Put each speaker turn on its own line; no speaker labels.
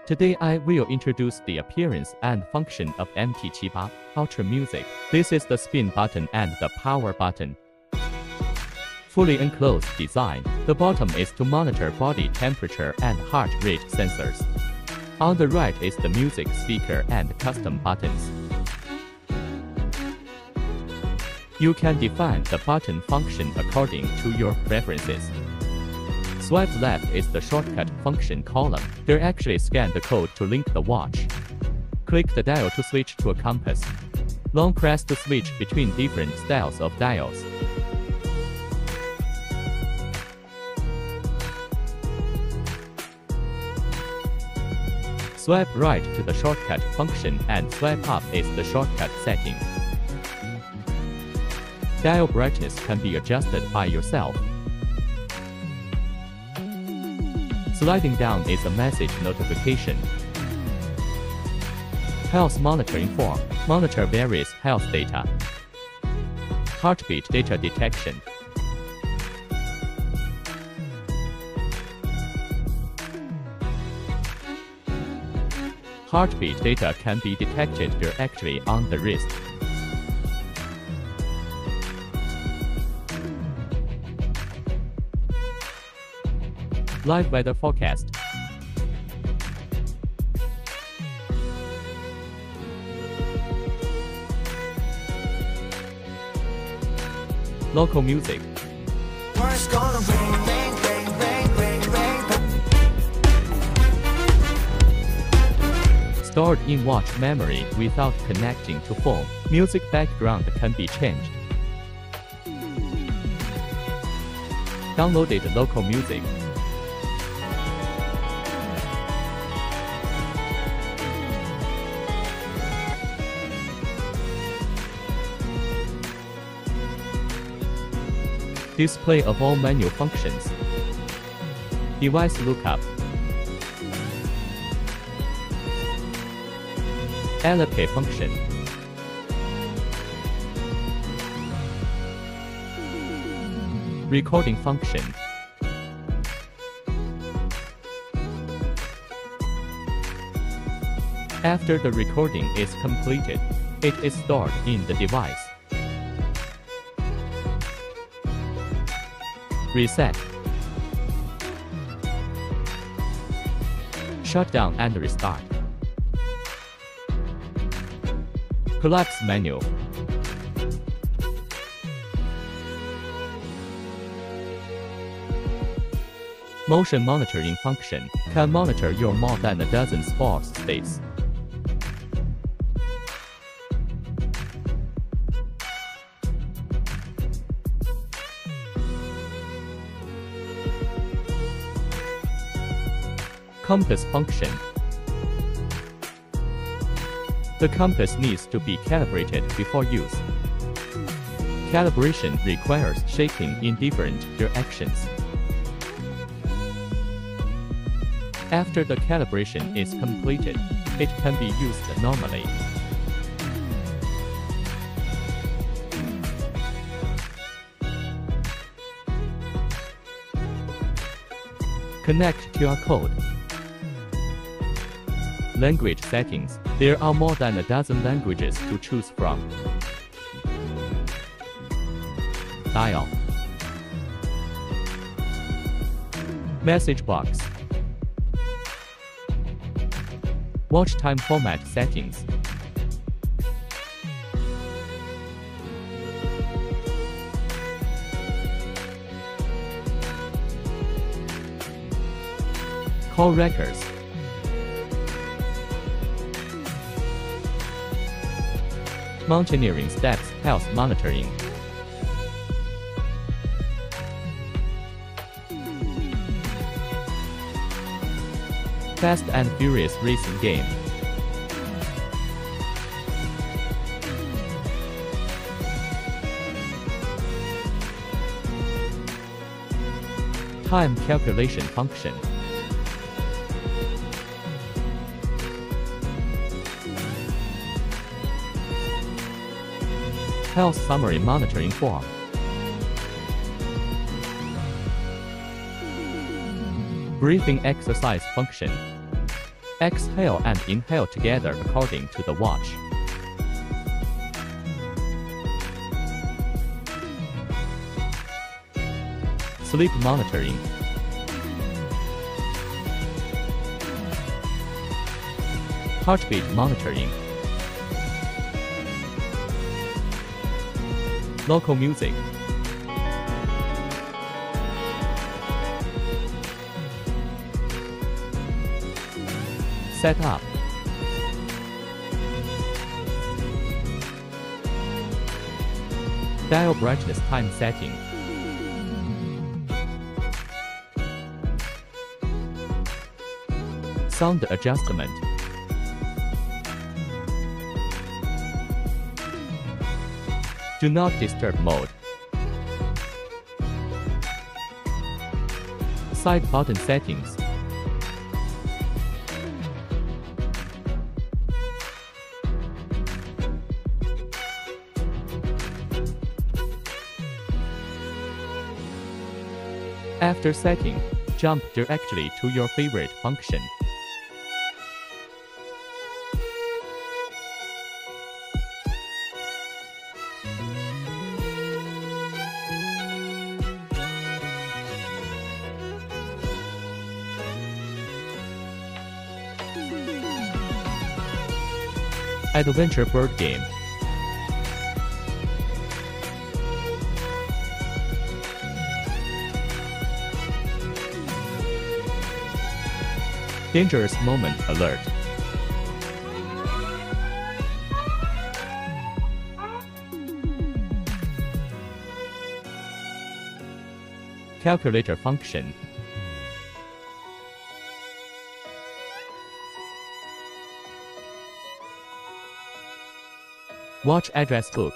Today I will introduce the appearance and function of MT78 Ultra Music. This is the spin button and the power button. Fully enclosed design. The bottom is to monitor body temperature and heart rate sensors. On the right is the music speaker and custom buttons. You can define the button function according to your preferences. Swipe left is the shortcut function column. There actually scan the code to link the watch. Click the dial to switch to a compass. Long press to switch between different styles of dials. Swipe right to the shortcut function and swipe up is the shortcut setting. Dial brightness can be adjusted by yourself. Sliding down is a message notification. Health monitoring form. Monitor various health data. Heartbeat data detection. Heartbeat data can be detected directly on the wrist. Live weather forecast. Local music. Stored in watch memory without connecting to phone. Music background can be changed. Downloaded local music. Display of all menu functions. Device lookup. LP function. Recording function. After the recording is completed, it is stored in the device. Reset. Shut down and restart. Collapse menu. Motion monitoring function can monitor your more than a dozen sports states. Compass function. The compass needs to be calibrated before use. Calibration requires shaking in different directions. After the calibration is completed, it can be used normally. Connect QR code. Language settings. There are more than a dozen languages to choose from. Dial. Message box. Watch time format settings. Call records. Mountaineering steps, health monitoring. Fast and Furious racing game. Time calculation function. Health summary monitoring form. Breathing exercise function. Exhale and inhale together according to the watch. Sleep monitoring. Heartbeat monitoring. Local music. Set up. Dial brightness time setting. Sound adjustment. Do not disturb mode. Side button settings. After setting, jump directly to your favorite function. Adventure Bird Game. Dangerous moment alert. Calculator function. Watch address book.